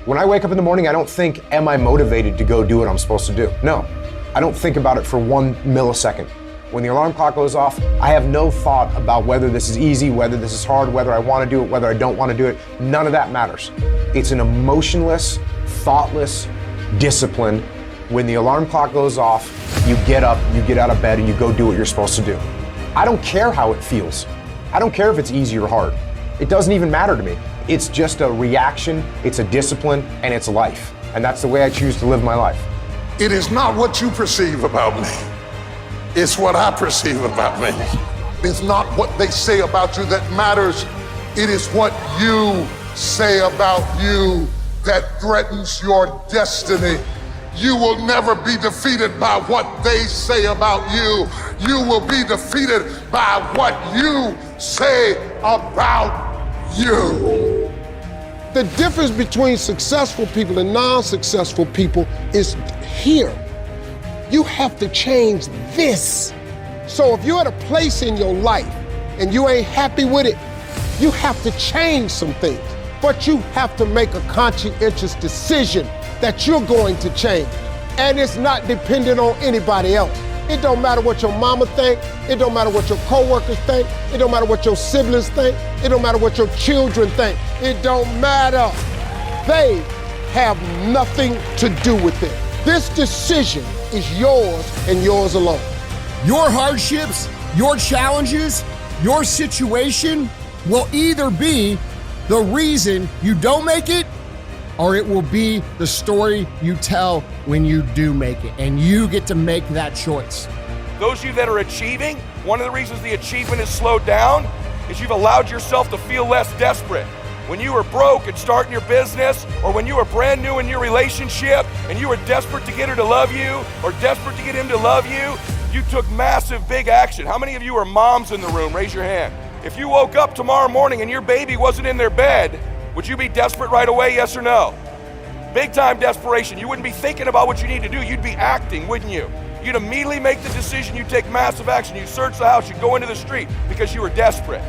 When I wake up in the morning, I don't think, am I motivated to go do what I'm supposed to do? No, I don't think about it for 1 millisecond. When the alarm clock goes off, I have no thought about whether this is easy, whether this is hard, whether I want to do it, whether I don't want to do it. None of that matters. It's an emotionless, thoughtless discipline. When the alarm clock goes off, you get up, you get out of bed, and you go do what you're supposed to do. I don't care how it feels. I don't care if it's easy or hard. It doesn't even matter to me. It's just a reaction, it's a discipline, and it's life. And that's the way I choose to live my life. It is not what you perceive about me. It's what I perceive about me. It's not what they say about you that matters. It is what you say about you that threatens your destiny. You will never be defeated by what they say about you. You will be defeated by what you say about you. The difference between successful people and non-successful people is here. You have to change this. So if you're at a place in your life and you ain't happy with it, you have to change some things. But you have to make a conscientious decision that you're going to change. And it's not dependent on anybody else. It don't matter what your mama think. It don't matter what your coworkers think. It don't matter what your siblings think. It don't matter what your children think. It don't matter. They have nothing to do with it. This decision is yours and yours alone. Your hardships, your challenges, your situation will either be the reason you don't make it, or it will be the story you tell when you do make it, and you get to make that choice. Those of you that are achieving, one of the reasons the achievement is slowed down is you've allowed yourself to feel less desperate. When you were broke and starting your business, or when you were brand new in your relationship and you were desperate to get her to love you or desperate to get him to love you, you took massive, big action. How many of you are moms in the room? Raise your hand. If you woke up tomorrow morning and your baby wasn't in their bed, would you be desperate right away, yes or no? Big time desperation. You wouldn't be thinking about what you need to do. You'd be acting, wouldn't you? You'd immediately make the decision. You'd take massive action. You'd search the house. You'd go into the street because you were desperate.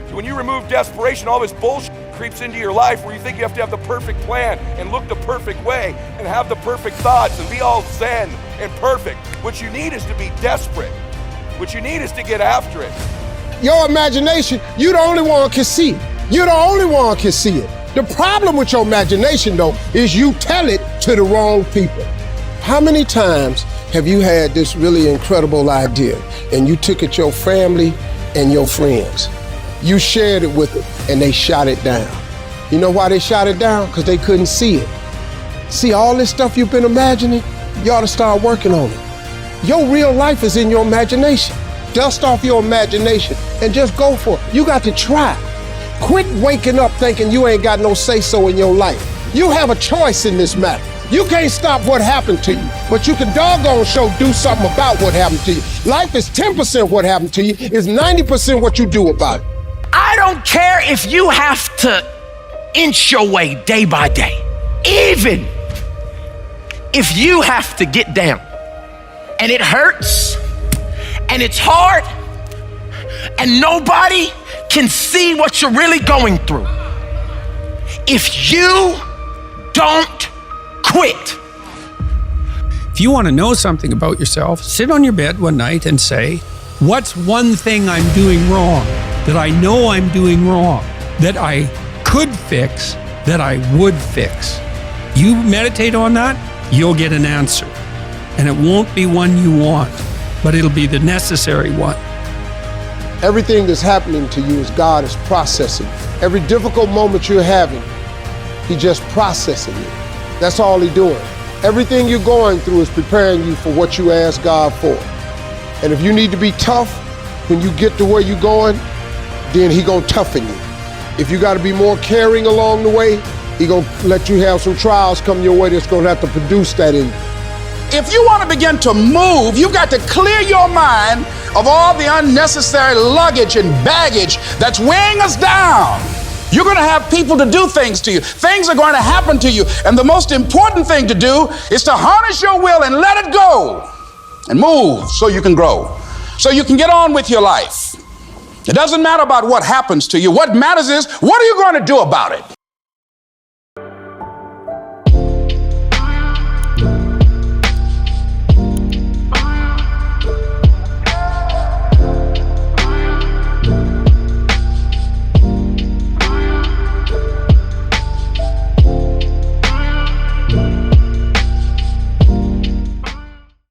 So when you remove desperation, all this bullshit creeps into your life where you think you have to have the perfect plan and look the perfect way and have the perfect thoughts and be all zen and perfect. What you need is to be desperate. What you need is to get after it. Your imagination, you the only one can see. You're the only one can see it. The problem with your imagination, though, is you tell it to the wrong people. How many times have you had this really incredible idea and you took it to your family and your friends? You shared it with them and they shot it down. You know why they shot it down? Because they couldn't see it. See, all this stuff you've been imagining, you ought to start working on it. Your real life is in your imagination. Dust off your imagination and just go for it. You got to try. Quit waking up thinking you ain't got no say-so in your life. You have a choice in this matter. You can't stop what happened to you, but you can doggone sure do something about what happened to you. Life is 10% what happened to you, it's 90% what you do about it. I don't care if you have to inch your way day by day, even if you have to get down and it hurts and it's hard and nobody can see what you're really going through. If you don't quit. If you want to know something about yourself, sit on your bed one night and say, what's one thing I'm doing wrong, that I know I'm doing wrong, that I could fix, that I would fix? You meditate on that, you'll get an answer. And it won't be one you want, but it'll be the necessary one. Everything that's happening to you is God is processing. Every difficult moment you're having, He's just processing it. That's all He's doing. Everything you're going through is preparing you for what you ask God for. And if you need to be tough when you get to where you're going, then He gonna toughen you. If you gotta be more caring along the way, He gonna let you have some trials come your way that's gonna have to produce that in you. If you want to begin to move, you've got to clear your mind of all the unnecessary luggage and baggage that's weighing us down. You're going to have people to do things to you. Things are going to happen to you. And the most important thing to do is to harness your will and let it go and move so you can grow, so you can get on with your life. It doesn't matter about what happens to you. What matters is, what are you going to do about it?